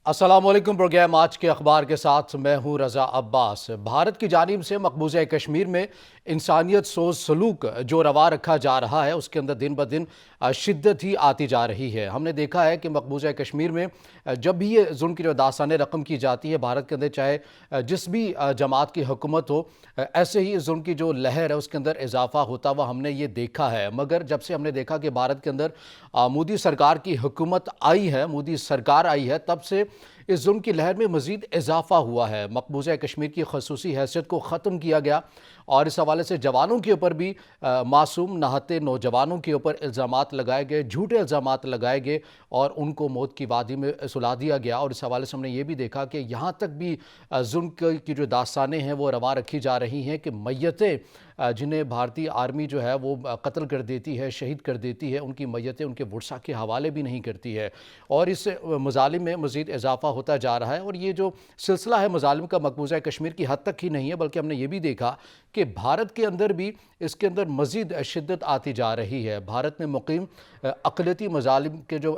अस्सलाम वालेकुम। प्रोग्राम आज के अखबार के साथ मैं हूं रज़ा अब्बास। भारत की जानिब से मकबूजा कश्मीर में इंसानियत सोच सलूक जो रवा रखा जा रहा है उसके अंदर दिन ब दिन शिद्दत ही आती जा रही है। हमने देखा है कि मकबूजा कश्मीर में जब भी ये जुल्म की जो दास्तानें रकम की जाती है भारत के अंदर, चाहे जिस भी जमात की हुकूमत हो, ऐसे ही जुल्म की जो लहर है उसके अंदर इजाफा होता हुआ हमने ये देखा है। मगर जब से हमने देखा कि भारत के अंदर मोदी सरकार की हुकूमत आई है, मोदी सरकार आई है, तब से इस जुल्म की लहर में मज़ीद इजाफा हुआ है। मकबूजा कश्मीर की खसूसी हैसियत को ख़त्म किया गया और इस हवाले से जवानों के ऊपर भी मासूम नहाते नौजवानों के ऊपर इल्ज़ामात लगाए गए, झूठे इल्ज़ामात लगाए गए और उनको मौत की वादी में सुला दिया गया। और इस हवाले से हमने ये भी देखा कि यहाँ तक भी जुल्म की जो दास्तानें हैं वो रवा रखी जा रही हैं कि मैयतें जिन्हें भारतीय आर्मी जो है वो कत्ल कर देती है, शहीद कर देती है, उनकी मैयतें उनके वर्सा के हवाले भी नहीं करती है। और इस मज़ालिम में मज़ीद इजाफा होता जा रहा है। और ये जो सिलसिला है मज़ालिम का मकबूजा कश्मीर की हद तक ही नहीं है, बल्कि हमने ये भी देखा कि भारत के अंदर भी इसके अंदर मज़ीद शिद्दत आती जा रही है। भारत में मुकीम अक़लियती मज़ालिम के जो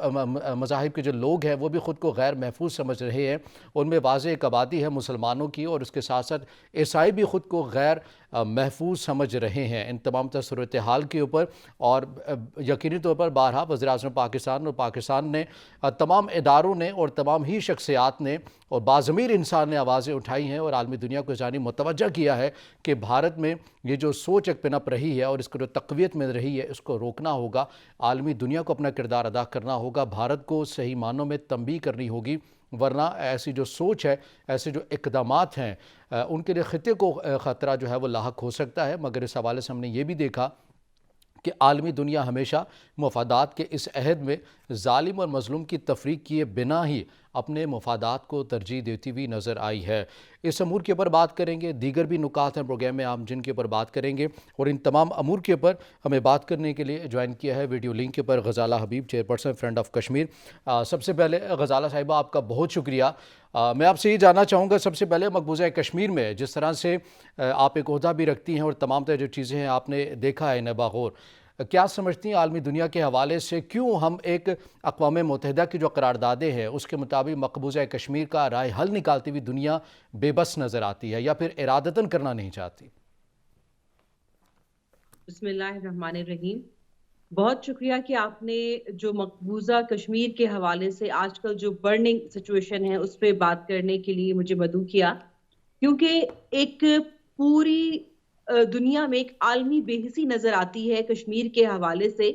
मज़ाहिब के जो लोग हैं वो भी ख़ुद को गैर महफूज समझ रहे हैं। उनमें वाज़ेह एक आबादी है मुसलमानों की, और उसके साथ साथ ईसाई भी ख़ुद को गैर महफूज समझ रहे हैं इन तमाम सूरत हाल के ऊपर। और यकीनी तौर पर बारहा वज़ीर-ए-आज़म पाकिस्तान और पाकिस्तान ने तमाम इदारों ने और तमाम ही शख्सियात ने और बाज़मीर इंसान ने आवाज़ें उठाई हैं और आलमी दुनिया को जानी मुतवज्जा किया है कि भारत में ये जो सोच एक पिनप रही है और इसको जो तक़वियत मिल रही है इसको रोकना होगा। आलमी दुनिया को अपना किरदार अदा करना होगा, भारत को सही मानों में तंबीह करनी होगी, वरना ऐसी जो सोच है, ऐसे जो इक़दामात हैं उनके लिए ख़ित्ते को ख़तरा जो है वो लाहक हो सकता है। मगर इस हवाले से हमने ये भी देखा कि आलमी दुनिया हमेशा मफादात के इस अहद में जालिम और मज़लूम की तफरीक किए बिना ही अपने मफादात को तरजीह देती हुई नज़र आई है। इस अमूर के ऊपर बात करेंगे, दीगर भी नुकात हैं प्रोग्राम में हम जिनके ऊपर बात करेंगे। और इन तमाम अमूर के ऊपर हमें बात करने के लिए ज्वाइन किया है वीडियो लिंक के ऊपर गज़ाला हबीब, चेयरपर्सन फ्रेंड ऑफ कश्मीर। सबसे पहले गज़ाला साहिबा आपका बहुत शुक्रिया। मैं आपसे ये जानना चाहूँगा, सबसे पहले मकबूजा कश्मीर में जिस तरह से आप एक ओहदा भी रखती हैं और तमाम तरह जो चीज़ें हैं आपने देखा है नबागौर, क्या समझती हैं आलमी दुनिया के हवाले से क्यों हम एक अक़वाम मुत्तहिदा की जो करारदादें हैं उसके मुताबिक मकबूजा कश्मीर का राय हल निकालती हुई दुनिया बेबस नज़र आती है या फिर इरादतन करना नहीं चाहती? बिस्मिल्लाहिर्रहमानिर्रहीम। बहुत शुक्रिया कि आपने जो मकबूजा कश्मीर के हवाले से आजकल जो बर्निंग सिचुएशन है उस पर बात करने के लिए मुझे मदऊ किया, क्योंकि एक पूरी दुनिया में एक आलमी बेहिसी नजर आती है कश्मीर के हवाले से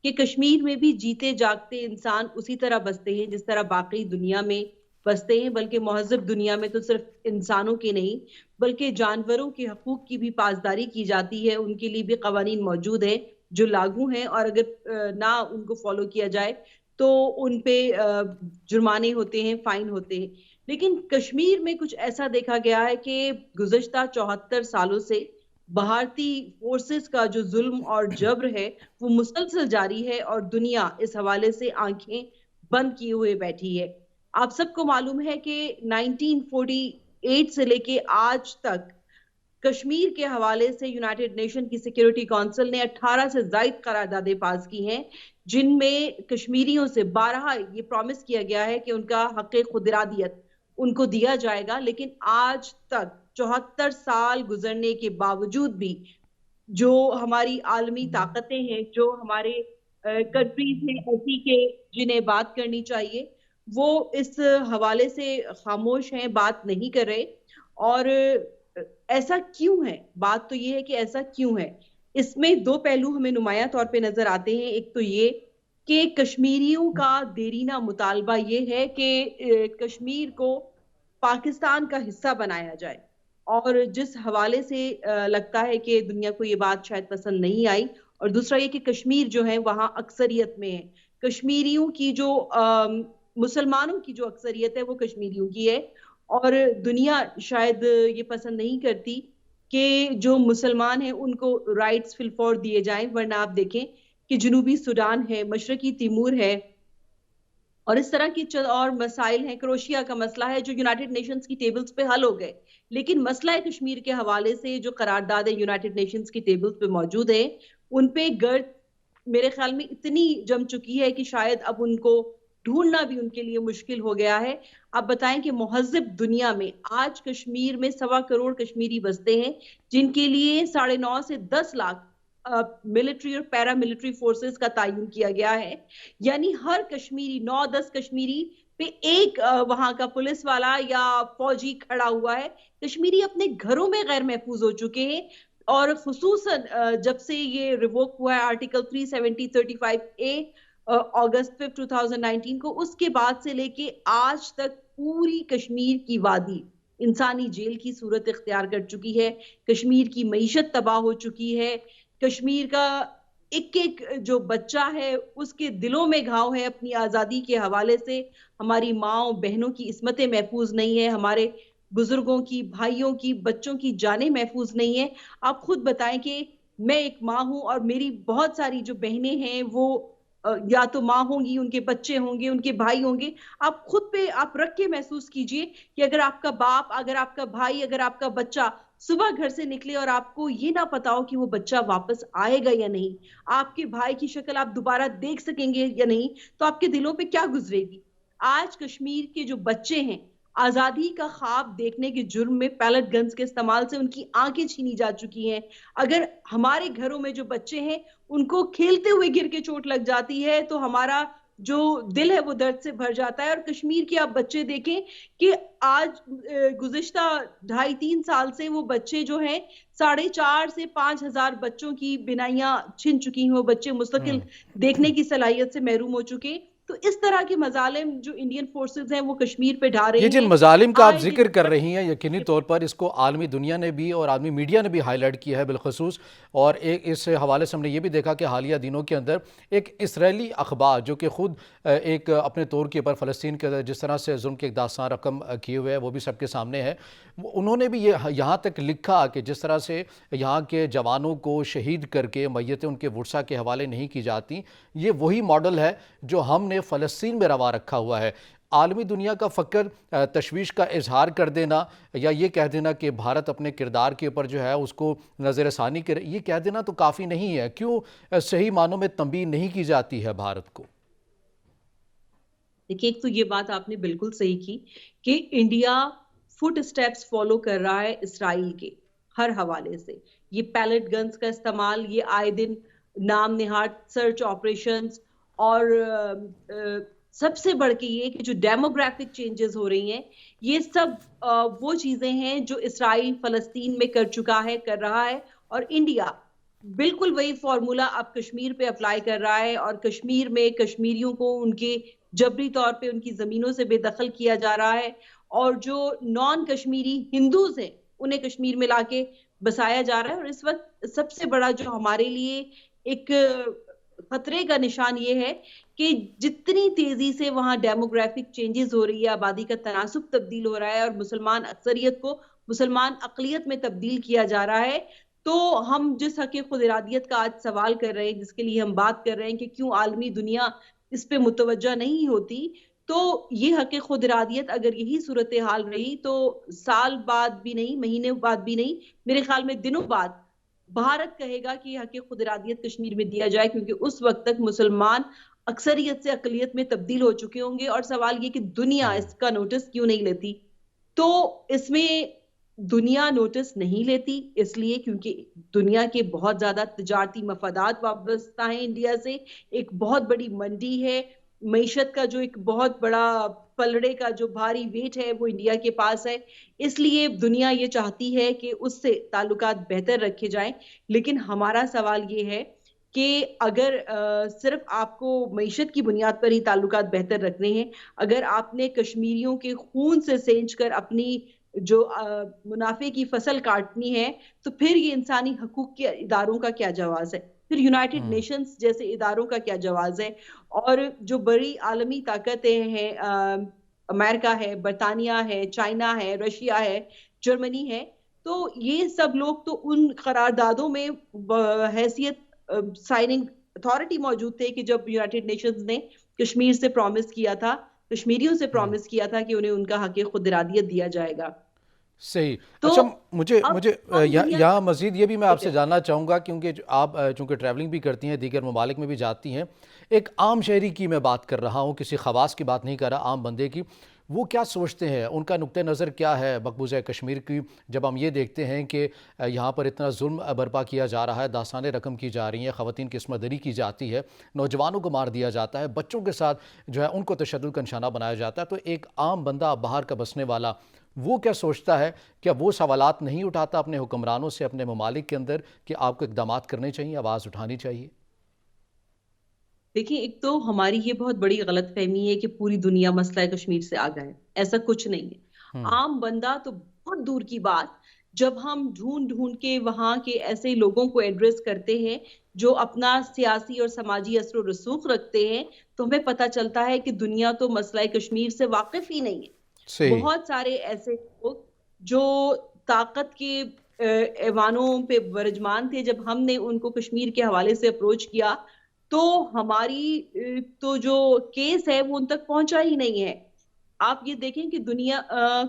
कि कश्मीर में भी जीते जागते इंसान उसी तरह बसते हैं जिस तरह बाकी दुनिया में बसते हैं। बल्कि महज़ब दुनिया में तो सिर्फ इंसानों के नहीं बल्कि जानवरों के हकूक की भी पासदारी की जाती है, उनके लिए भी कवानीन मौजूद हैं जो लागू हैं, और अगर ना उनको फॉलो किया जाए तो उन पे जुर्माने होते हैं, फाइन होते हैं। लेकिन कश्मीर में कुछ ऐसा देखा गया है कि गुज़श्ता 74 सालों से भारतीय फोर्सेस का जो जुल्म और जबर है वो मुसलसल जारी है और दुनिया इस हवाले से आंखें बंद किए हुए बैठी है। आप सबको मालूम है कि 1948 से लेके आज तक कश्मीर के हवाले से यूनाइटेड नेशन की सिक्योरिटी काउंसिल ने 18 से ज़ायद करारदादें पास की हैं, जिनमें कश्मीरियों से 12 ये प्रॉमिस किया गया है कि उनका हक़ खुदइरादियत उनको दिया जाएगा। लेकिन आज तक 74 साल गुजरने के बावजूद भी जो हमारी आलमी ताकतें हैं, जो हमारे कंट्रीज हैं ऐसी के जिन्हें बात करनी चाहिए, वो इस हवाले से खामोश हैं, बात नहीं कर रहे। और ऐसा क्यों है? बात तो ये है कि ऐसा क्यों है? इसमें दो पहलू हमें नुमायां तौर पे नजर आते हैं। एक तो ये कि कश्मीरियों का देरीना मुतालबा ये है कि कश्मीर को पाकिस्तान का हिस्सा बनाया जाए, और जिस हवाले से लगता है कि दुनिया को ये बात शायद पसंद नहीं आई। और दूसरा ये कि कश्मीर जो है वहाँ अक्सरियत में है, कश्मीरियों की जो मुसलमानों की जो अक्सरियत है वो कश्मीरियों की है, और दुनिया शायद ये पसंद नहीं करती कि जो मुसलमान हैं उनको राइट्स फिलफोर दिए जाएं। वरना आप देखें कि जनूबी सूडान है, मशरकी तिमूर है, और इस तरह की और मसाइल हैं। क्रोशिया का मसला है जो यूनाइटेड नेशंस की टेबल्स पे हल हो गए, लेकिन मसला है कश्मीर के हवाले से जो करारदादें यूनाइटेड नेशंस की टेबल्स पे मौजूद है उन पे गर्द मेरे ख्याल में इतनी जम चुकी है कि शायद अब उनको ढूंढना भी उनके लिए मुश्किल हो गया है। आप बताएं कि मुहज़्ज़ब दुनिया में आज कश्मीर में 1.25 करोड़ कश्मीरी बसते हैं, जिनके लिए 9.5 से 10 लाख मिलिट्री और पैरा मिलिट्री फोर्सेस का तयन किया गया है। यानी हर कश्मीरी 9-10 कश्मीरी पे एक वहां का पुलिस वाला या फौजी खड़ा हुआ है। कश्मीरी अपने घरों में गैर महफूज हो चुके हैं, और खुसूसन जब से ये रिवोक हुआ है आर्टिकल 370-35A अगस्त 5 2019 को, उसके बाद से लेके आज तक पूरी कश्मीर की वादी इंसानी जेल की सूरत इख्तियार कर चुकी है। कश्मीर की मईशत तबाह हो चुकी है। कश्मीर का एक एक जो बच्चा है उसके दिलों में घाव है अपनी आज़ादी के हवाले से। हमारी माँओं बहनों की इस्मतें महफूज नहीं है, हमारे बुजुर्गों की, भाइयों की, बच्चों की जानें महफूज नहीं है। आप खुद बताएं कि मैं एक माँ हूं और मेरी बहुत सारी जो बहनें हैं वो या तो माँ होंगी, उनके बच्चे होंगे, उनके भाई होंगे। आप खुद पे आप रख के महसूस कीजिए कि अगर आपका बाप, अगर आपका भाई, अगर आपका बच्चा सुबह घर से निकले और आपको ये ना पता हो कि वो बच्चा वापस आएगा या नहीं, आपके भाई की शक्ल आप दोबारा देख सकेंगे या नहीं, तो आपके दिलों पे क्या गुजरेगी। आज कश्मीर के जो बच्चे हैं, आजादी का ख्वाब देखने के जुर्म में पैलेट गन्स के इस्तेमाल से उनकी आंखें छीनी जा चुकी हैं। अगर हमारे घरों में जो बच्चे हैं उनको खेलते हुए गिर के चोट लग जाती है तो हमारा जो दिल है वो दर्द से भर जाता है। और कश्मीर के आप बच्चे देखें कि आज गुज़िश्ता 2.5-3 साल से वो बच्चे जो हैं 4,500 से 5,000 बच्चों की बिनाइयां छिन चुकी हैं। वो बच्चे मुस्तकिल देखने की सलाहियत से महरूम हो चुके हैं। तो इस तरह के मजालिम जो इंडियन फोर्सेस हैं वो कश्मीर पे ढा ये रही जिन हैं, मज़ालिम का आप आए दिन जिक्र कर रही हैं, यकीनी तौर पर इसको आलमी दुनिया ने भी और आलमी मीडिया ने भी हाईलाइट किया है बिलखसूस। और एक इस हवाले से हमने ये भी देखा कि हालिया दिनों के अंदर एक इसराइली अखबार जो कि ख़ुद एक अपने तौर के ऊपर फ़लस्तीन के जिस तरह से जुल्म के एक दास्तान रकम किए हुए है वो भी सबके सामने है। उन्होंने भी ये यहाँ तक लिखा कि जिस तरह से यहाँ के जवानों को शहीद करके मैयतें उनके वुरसा के हवाले नहीं की जाती, ये वही मॉडल है जो हमने फ़लस्तीन में रवा रखा हुआ है। आलमी दुनिया का फ़क्र तशवीश का इजहार कर देना या ये कह देना कि भारत अपने किरदार के ऊपर जो है उसको नज़र षानी करे, ये कह देना तो काफ़ी नहीं है। क्यों सही मानों में तंबीह नहीं की जाती है भारत को? देखिए, एक तो ये बात आपने बिल्कुल सही की कि इंडिया फुट स्टेप्स फॉलो कर रहा है इसराइल के हर हवाले से। ये पैलेट गन्स का इस्तेमाल, ये आए दिन नाम निहाद सर्च ऑपरेशंस, और सबसे बढ़ के ये कि जो डेमोग्राफिक चेंजेस हो रही हैं, ये सब वो चीजें हैं जो इसराइल फलस्तीन में कर चुका है, कर रहा है। और इंडिया बिल्कुल वही फॉर्मूला अब कश्मीर पे अप्लाई कर रहा है, और कश्मीर में कश्मीरियों को उनके जबरी तौर पे उनकी जमीनों से बेदखल किया जा रहा है, और जो नॉन कश्मीरी हिंदूज हैं उन्हें कश्मीर में लाके बसाया जा रहा है। और इस वक्त सबसे बड़ा जो हमारे लिए एक खतरे का निशान ये है कि जितनी तेजी से वहां डेमोग्राफिक चेंजेस हो रही है, आबादी का तनासुब तब्दील हो रहा है और मुसलमान अक्सरियत को मुसलमान अकलियत में तब्दील किया जा रहा है, तो हम जिस हक़ खुद इरादियत का आज सवाल कर रहे हैं, जिसके लिए हम बात कर रहे हैं कि क्यों आलमी दुनिया इस पे मुतवज्जा नहीं होती, तो ये हक़ खुद इरादियत अगर यही सूरत हाल रही तो साल बाद भी नहीं, महीने बाद भी नहीं, मेरे ख्याल में दिनों बाद भारत कहेगा कि हक़ खुद इरादियत कश्मीर में दिया जाए, क्योंकि उस वक्त तक मुसलमान अक्सरियत से अकलियत में तब्दील हो चुके होंगे। और सवाल ये कि दुनिया इसका नोटिस क्यों नहीं लेती? तो इसमें दुनिया नोटिस नहीं लेती इसलिए क्योंकि दुनिया के बहुत ज्यादा तिजारती मफादात वाबस्ता हैं इंडिया से। एक बहुत बड़ी मंडी है, मईशत का जो एक बहुत बड़ा पलड़े का जो भारी वेट है वो इंडिया के पास है, इसलिए दुनिया ये चाहती है कि उससे ताल्लुकात बेहतर रखे जाएं। लेकिन हमारा सवाल ये है कि अगर सिर्फ आपको मईशत की बुनियाद पर ही ताल्लुकात बेहतर रखने हैं, अगर आपने कश्मीरियों के खून से सेंच कर अपनी जो मुनाफे की फसल काटनी है, तो फिर ये इंसानी हकूक के इदारों का क्या जवाब है? फिर यूनाइटेड नेशंस जैसे इदारों का क्या जवाब है? और जो बड़ी आलमी ताकतें हैं, अमेरिका है, बरतानिया है, चाइना है, रशिया है, जर्मनी है, तो ये सब लोग तो उन करारदादों में हैसियत साइनिंग अथॉरिटी मौजूद थे कि जब यूनाइटेड नेशंस ने कश्मीर से प्रॉमिस किया था, कश्मीरियों से प्रॉमिस किया था कि उन्हें उनका हक़ खुद इरादियत दिया जाएगा। صحیح. تو اچھا مجھے अब مجھے हम दुनिया یہاں مزید یہ بھی میں آپ ठीक سے है. جاننا چاہوں گا کیونکہ آپ چونکہ ٹریولنگ بھی کرتی ہیں، دیگر ممالک میں بھی جاتی ہیں، ایک عام شہری کی میں بات کر رہا ہوں، کسی خواص کی بات نہیں کر رہا، عام بندے کی. وہ کیا سوچتے ہیں، ان کا نقطہ نظر کیا ہے مقبوضہ کشمیر کی، جب ہم یہ دیکھتے ہیں کہ یہاں پر اتنا ظلم برپا کیا جا رہا ہے، داستانیں رقم کی جا رہی ہیں، خواتین کی عصمت دری کی جاتی ہے، نوجوانوں کو مار دیا جاتا ہے، بچوں کے ساتھ جو ہے ان کو تشدد کا نشانہ بنایا جاتا ہے. تو ایک عام بندہ باہر کا بسنے والا وہ کیا سوچتا ہے؟ کیا وہ سوالات نہیں اٹھاتا اپنے حکمرانوں سے اپنے ممالک کے اندر کہ آپ کو اقدامات کرنے چاہیے، آواز اٹھانی چاہیے؟ دیکھیں، ایک تو ہماری یہ بہت بڑی غلط فہمی ہے کہ پوری دنیا مسئلہ کشمیر سے آگاہ ہے. ایسا کچھ نہیں ہے. عام بندہ تو بہت دور کی بات. جب ہم ڈھونڈ ڈھونڈ کے وہاں کے ایسے لوگوں کو ایڈریس کرتے ہیں جو اپنا سیاسی اور سماجی اثر و رسوخ رکھتے ہیں، تو ہمیں پتہ چلتا ہے کہ دنیا تو مسئلہ کشمیر سے واقف ہی نہیں ہے. صحیح. بہت سارے ایسے لوگ جو طاقت کے ایوانوں پہ برجمان تھے، جب ہم نے ان کو کشمیر کے حوالے سے اپروچ کیا تو ہماری تو جو کیس ہے وہ ان تک پہنچا ہی نہیں ہے. آپ یہ دیکھیں کہ دنیا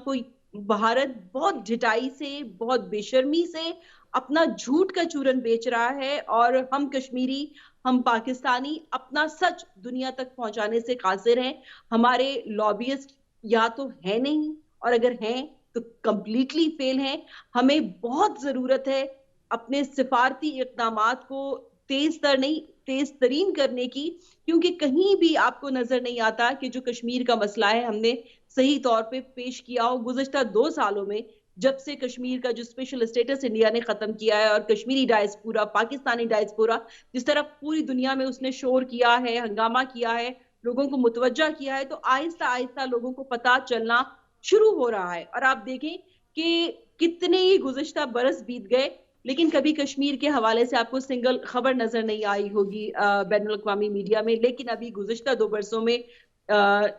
کوئی بھارت بہت ڈھٹائی سے، بہت بے شرمی سے اپنا جھوٹ کا چورن بیچ رہا ہے، اور ہم کشمیری، ہم پاکستانی اپنا سچ دنیا تک پہنچانے سے قاصر ہیں. ہمارے لابیسٹ یا تو ہے نہیں، اور اگر ہیں تو کمپلیٹلی فیل ہیں. ہمیں بہت ضرورت ہے اپنے سفارتی اقدامات کو تیز تر نہیں، تیز ترین کرنے کی، کیونکہ کہیں بھی آپ کو نظر نہیں آتا کہ جو کشمیر کا مسئلہ ہے ہم نے صحیح طور پہ پیش کیا ہو. گزشتہ 2 سالوں میں جب سے کشمیر کا جو اسپیشل اسٹیٹس انڈیا نے ختم کیا ہے، اور کشمیری ڈائسپورا، پاکستانی ڈائسپورا جس طرح پوری دنیا میں اس نے شور کیا ہے، ہنگامہ کیا ہے، لوگوں کو متوجہ کیا ہے، تو آہستہ آہستہ لوگوں کو پتہ چلنا شروع ہو رہا ہے. اور آپ دیکھیں کہ کتنے ہی گزشتہ برس بیت گئے، لیکن کبھی کشمیر کے حوالے سے آپ کو سنگل خبر نظر نہیں آئی ہوگی بین الاقوامی میڈیا میں. لیکن ابھی گزشتہ 2 برسوں میں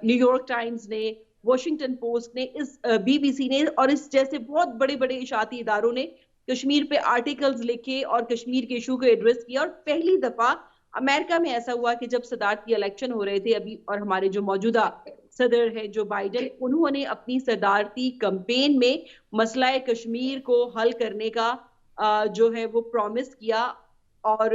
نیو یارک ٹائمز نے، واشنگٹن پوسٹ نے، اس بی بی سی نے اور اس جیسے بہت بڑے بڑے اشاعتی اداروں نے کشمیر پہ آرٹیکلز لکھے اور کشمیر کے ایشو کو ایڈریس کیا. اور پہلی دفعہ امریکہ میں ایسا ہوا کہ جب صدارتی الیکشن ہو رہے تھے ابھی، اور ہمارے جو موجودہ صدر ہے جو بائیڈن، انہوں نے اپنی صدارتی کمپین میں مسئلہ کشمیر کو حل کرنے کا جو ہے وہ پرومس کیا. اور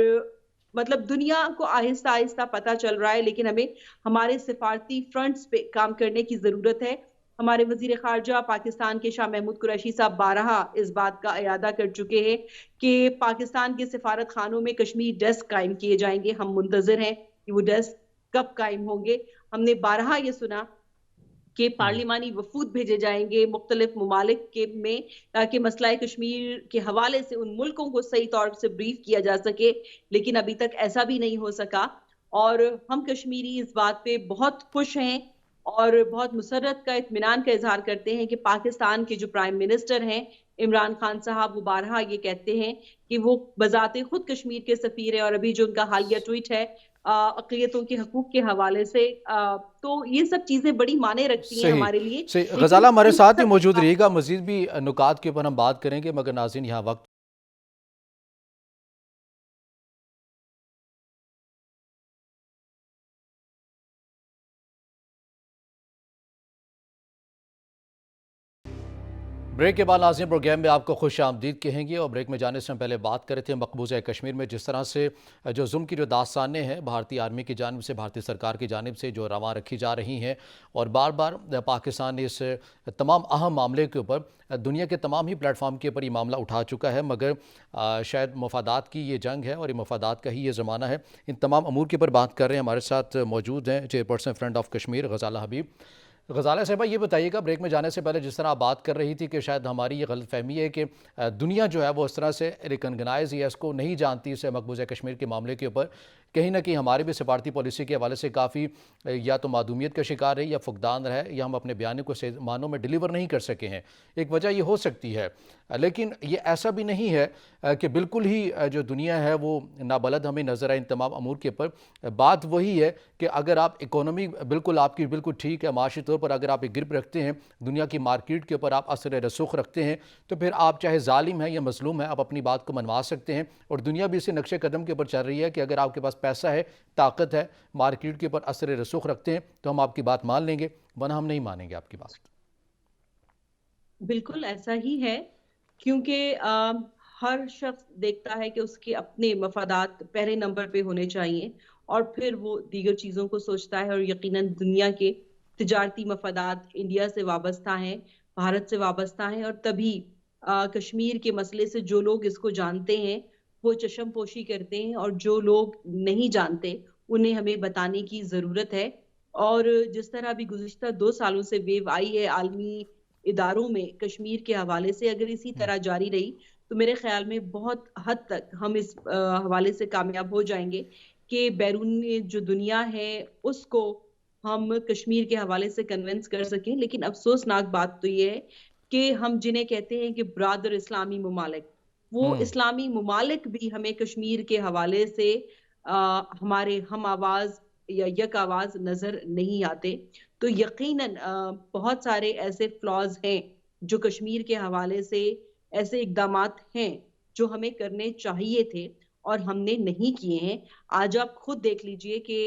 مطلب دنیا کو آہستہ آہستہ پتہ چل رہا ہے، لیکن ہمیں ہمارے سفارتی فرنٹس پہ کام کرنے کی ضرورت ہے. ہمارے وزیر خارجہ پاکستان کے شاہ محمود قریشی صاحب بارہا اس بات کا اعادہ کر چکے ہیں کہ پاکستان کے سفارت خانوں میں کشمیر ڈیسک قائم کیے جائیں گے. ہم منتظر ہیں کہ وہ ڈیسک کب قائم ہوں گے. ہم نے بارہا یہ سنا کہ پارلیمانی وفود بھیجے جائیں گے مختلف ممالک کے میں، تاکہ مسئلہ کشمیر کے حوالے سے ان ملکوں کو صحیح طور سے بریف کیا جا سکے. لیکن ابھی تک ایسا بھی نہیں ہو سکا. اور ہم کشمیری اس بات پہ بہت خوش ہیں اور بہت مسرت کا، اطمینان کا اظہار کرتے ہیں کہ پاکستان کے جو پرائم منسٹر ہیں عمران خان صاحب، وہ بارہا یہ کہتے ہیں کہ وہ بذات خود کشمیر کے سفیر ہیں. اور ابھی جو ان کا حالیہ ٹویٹ ہے اقلیتوں کے حقوق کے حوالے سے، تو یہ سب چیزیں بڑی معنی رکھتی ہیں صحیح. ہمارے لیے. صحیح. لیکن غزالہ ہمارے ان ساتھ ہی سب موجود رہیے گا، مزید بھی نکات کے اوپر ہم بات کریں گے، مگر ناظرین یہاں وقت بریک کے بعد ناظرین پروگرام میں آپ کو خوش آمدید کہیں گے. اور بریک میں جانے سے ہم پہلے بات کر رہے تھے مقبوضہ کشمیر میں جس طرح سے جو ظلم کی جو داستانیں ہیں بھارتی آرمی کی جانب سے، بھارتی سرکار کی جانب سے جو رواں رکھی جا رہی ہیں، اور بار بار پاکستان نے اس تمام اہم معاملے کے اوپر دنیا کے تمام ہی پلیٹ فارم کے اوپر یہ معاملہ اٹھا چکا ہے، مگر شاید مفادات کی یہ جنگ ہے اور یہ مفادات کا ہی یہ زمانہ ہے. ان تمام امور کے اوپر بات کر رہے ہیں. ہمارے ساتھ موجود ہیں chairperson front of Kashmir Ghazala Habib. Ghazala صاحبہ یہ بتائیے گا، بریک میں جانے سے پہلے جس طرح آپ بات کر رہی تھی کہ شاید ہماری یہ غلط فہمی ہے کہ دنیا جو ہے وہ اس طرح سے ریکنگنائز یا اس کو نہیں جانتی اس مقبوضہ کشمیر کے معاملے کے اوپر، کہیں نہ کہیں ہماری بھی سفارتی پالیسی کے حوالے سے کافی یا تو معدومیت کا شکار ہے یا فقدان رہا ہے، یا ہم اپنے بیانیے کو صحیح معنوں میں ڈیلیور نہیں کر سکے ہیں. ایک وجہ یہ ہو سکتی ہے، لیکن یہ ایسا بھی نہیں ہے کہ بالکل ہی جو دنیا ہے وہ نابلد ہمیں نظر آئے ان تمام امور کے اوپر. بات وہی ہے کہ اگر آپ اکانومی بالکل آپ کی بالکل ٹھیک ہے، معاشی طور پر اگر آپ ایک گرپ رکھتے ہیں، دنیا کی مارکیٹ کے اوپر آپ اثر رسوخ رکھتے ہیں، تو پھر آپ چاہے ظالم ہیں یا مظلوم ہیں، آپ اپنی بات کو منوا سکتے ہیں. اور دنیا بھی اسی نقشے قدم کے اوپر چل رہی ہے کہ اگر آپ کے پاس پیسہ ہے، طاقت ہے، مارکیٹ کے اوپر اثر رسوخ رکھتے ہیں، تو ہم آپ کی بات مان لیں گے، ورنہ ہم نہیں مانیں گے آپ کی بات. بالकुल ऐसा ही है, क्योंकि हर शख्स देखता है कि उसके अपने मफादात पहले नंबर पे होने चाहिए और फिर वो दीगर चीज़ों को सोचता है, और यकीनन दुनिया के तिजारती मफादात इंडिया से वाबस्ता हैं, भारत से वाबस्ता हैं, और तभी कश्मीर के मसले से जो लोग इसको जानते हैं, वो चश्मपोशी करते हैं, और जो लोग नहीं जानते, उन्हें हमें बताने की ज़रूरत है। और जिस तरह अभी गुज़िश्ता 2 सालों से वेव आई है आलमी इदारों में कश्मीर के हवाले से, अगर इसी हम्म, तरह जारी रही तो मेरे ख्याल में बहुत हद तक हम इस हवाले से कामयाब हो जाएंगे कि बैरूनी जो दुनिया है उसको हम कश्मीर के हवाले से कन्विंस कर सकें। लेकिन अफसोसनाक बात तो ये है कि हम जिन्हें कहते हैं कि ब्रादर इस्लामी ममालिक, वो हम्म, इस्लामी ममालिक भी हमें कश्मीर के हवाले से हमारे हम आवाज या यक आवाज नजर नहीं आते। तो यकीनन बहुत सारे ऐसे फ्लॉज हैं जो कश्मीर के हवाले से, ऐसे इकदामात हैं जो हमें करने चाहिए थे और हमने नहीं किए हैं। आज आप खुद देख लीजिए कि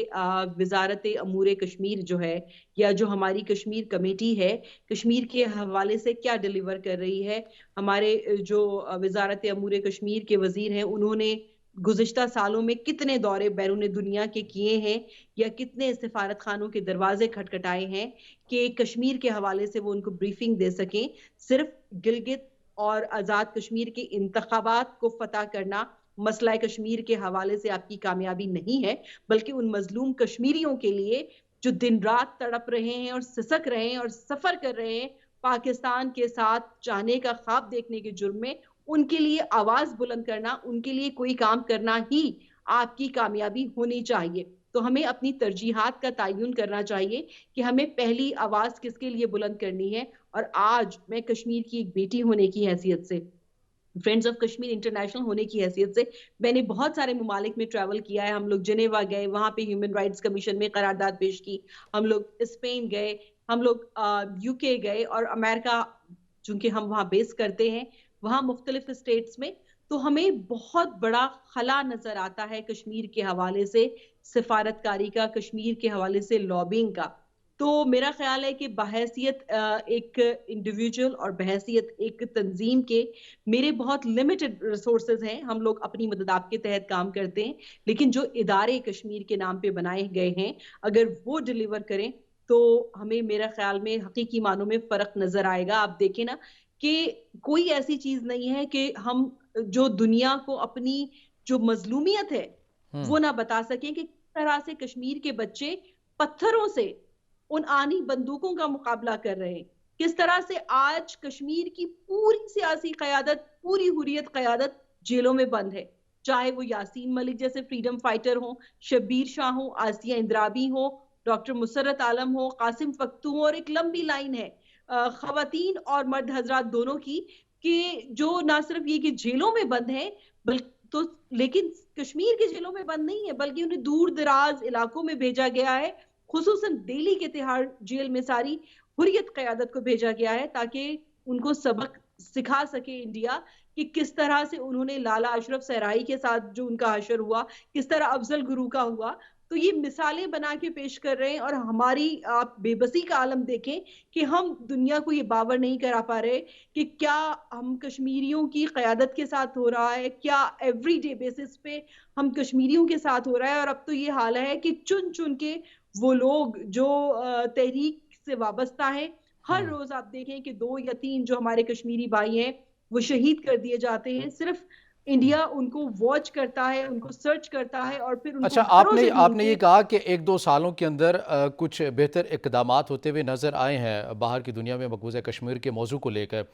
वजारत अमूर कश्मीर जो है, या जो हमारी कश्मीर कमेटी है, कश्मीर के हवाले से क्या डिलीवर कर रही है। हमारे जो वजारत अमूर कश्मीर के वजीर हैं, उन्होंने गुज़िश्ता सालों में कितने दौरे बैरून दुनिया के किए हैं, या कितने सफारत खानों के दरवाजे खटखटाए हैं कि कश्मीर के हवाले से वो उनको ब्रीफिंग दे सकें। सिर्फ गिलगित और आज़ाद कश्मीर के इंतखाबात को फतह करना मसला कश्मीर के हवाले से आपकी कामयाबी नहीं है, बल्कि उन मजलूम कश्मीरियों के लिए जो दिन रात तड़प रहे हैं और सिसक रहे हैं और सफर कर रहे हैं पाकिस्तान के साथ जाने का ख्वाब देखने के जुर्म में, उनके लिए आवाज बुलंद करना, उनके लिए कोई काम करना ही आपकी कामयाबी होनी चाहिए। तो हमें अपनी तरजीहात का तयन करना चाहिए कि हमें पहली आवाज किसके लिए बुलंद करनी है। और आज मैं कश्मीर की एक बेटी होने की हैसियत से, फ्रेंड्स ऑफ कश्मीर इंटरनेशनल होने की हैसियत से, मैंने बहुत सारे ममालिक में ट्रैवल किया है। हम लोग जिनेवा गए, वहां पे ह्यूमन राइट्स कमीशन में करारदाद पेश की, हम लोग स्पेन गए, हम लोग यूके गए, और अमेरिका चूंकि हम वहां बेस करते हैं, वहां मुख्तलिफ स्टेट्स में। तो हमें बहुत बड़ा खला नजर आता है कश्मीर के हवाले से, सिफारतकारी का, कश्मीर के हवाले से लॉबिंग का। तो मेरा ख्याल है कि बहैसियत एक इंडिविजुअल और बहैसियत एक तंजीम के, मेरे बहुत लिमिटेड रिसोर्सेज हैं, हम लोग अपनी मदद आपके तहत काम करते हैं, लेकिन जो इदारे कश्मीर के नाम पे बनाए गए हैं, अगर वो डिलीवर करें तो हमें, मेरा ख्याल में, हकीकी मानों में फर्क नजर आएगा। आप देखें ना कि कोई ऐसी चीज नहीं है कि हम जो दुनिया को अपनी जो मजलूमियत है हम्म, वो ना बता सकें कि किस तरह से कश्मीर के बच्चे पत्थरों से उन आनी बंदूकों का मुकाबला कर रहे हैं, किस तरह से आज कश्मीर की पूरी सियासी क़यादत, पूरी हुर्रियत क़यादत जेलों में बंद है। चाहे वो यासीन मलिक जैसे फ्रीडम फाइटर हो, शब्बीर शाह हो, आसिया इंद्राबी हो, डॉक्टर मुसर्रत आलम हो, कासिम फक्तू हो, और एक लंबी लाइन है खवातीन और मर्द हजरात दोनों की, कि जो ना सिर्फ ये कि जेलों में बंद है, बल्कि तो लेकिन कश्मीर की जेलों में बंद नहीं है, बल्कि उन्हें दूर दराज इलाकों में भेजा गया है, खुसूसन दिल्ली के तिहाड़ जेल में सारी हुर्रियत क़यादत को भेजा गया है, ताकि उनको सबक सिखा सके इंडिया कि किस तरह से उन्होंने लाला अशरफ सहराई के साथ जो उनका हशर हुआ, किस तरह अफजल गुरु का हुआ। तो ये मिसालें बना के पेश कर रहे हैं, और हमारी आप बेबसी का आलम देखें कि हम दुनिया को ये बावर नहीं करा पा रहे कि क्या हम कश्मीरियों की क़यादत के साथ हो रहा है, क्या एवरीडे बेसिस पे हम कश्मीरियों के साथ हो रहा है। और अब तो ये हाल है कि चुन चुन के वो लोग जो तहरीक से वाबस्ता है, हर हम्म। रोज आप देखें कि 2 या 3 जो हमारे कश्मीरी भाई हैं वो शहीद कर दिए जाते हैं। सिर्फ इंडिया उनको वॉच करता है, उनको सर्च करता है, और फिर उनको अच्छा, घरों आपने से ढूंढ आपने ये के। कहा कि एक दो सालों के अंदर कुछ बेहतर इक़दामात होते हुए नज़र आए हैं बाहर की दुनिया में मकबूज़ा कश्मीर के मौजू को लेकर।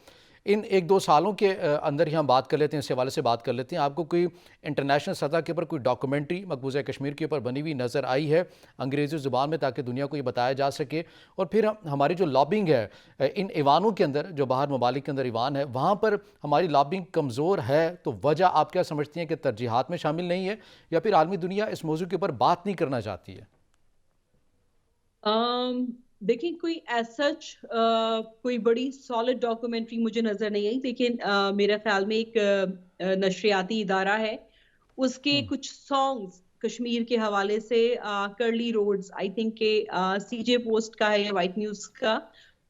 इन एक दो सालों के अंदर ही हम बात कर लेते हैं, इस हवाले से बात कर लेते हैं। आपको कोई इंटरनेशनल सतह के ऊपर कोई डॉक्यूमेंट्री मकबूज़ा कश्मीर के ऊपर बनी हुई नज़र आई है अंग्रेज़ी ज़ुबान में, ताकि दुनिया को ये बताया जा सके? और फिर हमारी जो लॉबिंग है इन ईवानों के अंदर, जो बाहर ममालिक के अंदर ईवान है, वहाँ पर हमारी लॉबिंग कमज़ोर है, तो वजह आप क्या समझती हैं कि तरजीहात में शामिल नहीं है, या फिर आलमी दुनिया इस मौजू के ऊपर बात नहीं करना चाहती है? देखिए, कोई एज सच कोई बड़ी सॉलिड डॉक्यूमेंट्री मुझे नजर नहीं आई, लेकिन मेरे ख्याल में एक नशरियाती इदारा है, उसके हम्म, कुछ सॉन्ग्स कश्मीर के हवाले से, कर्ली रोड्स आई थिंक के सीजे पोस्ट का है या वाइट न्यूज का,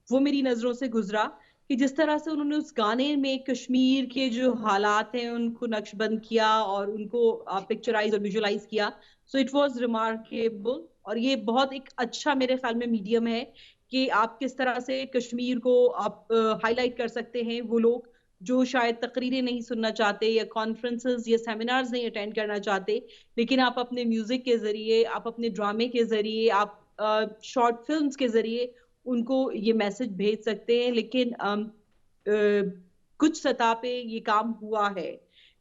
वो मेरी नजरों से गुजरा کہ جس طرح سے انہوں نے اس گانے میں کشمیر کے جو حالات ہیں ان کو نقش بند کیا اور ان کو پکچرائز اور ویژولائز کیا. So it was remarkable. اور یہ بہت ایک اچھا میرے خیال میں میڈیم ہے کہ آپ کس طرح سے کشمیر کو آپ ہائی لائٹ کر سکتے ہیں. وہ لوگ جو شاید تقریریں نہیں سننا چاہتے یا کانفرنسز یا سیمینارز نہیں اٹینڈ کرنا چاہتے, لیکن آپ اپنے میوزک کے ذریعے, آپ اپنے ڈرامے کے ذریعے, آپ شارٹ فلمز کے ذریعے ان کو یہ میسج بھیج سکتے ہیں. لیکن کچھ سطح پہ یہ کام ہوا ہے,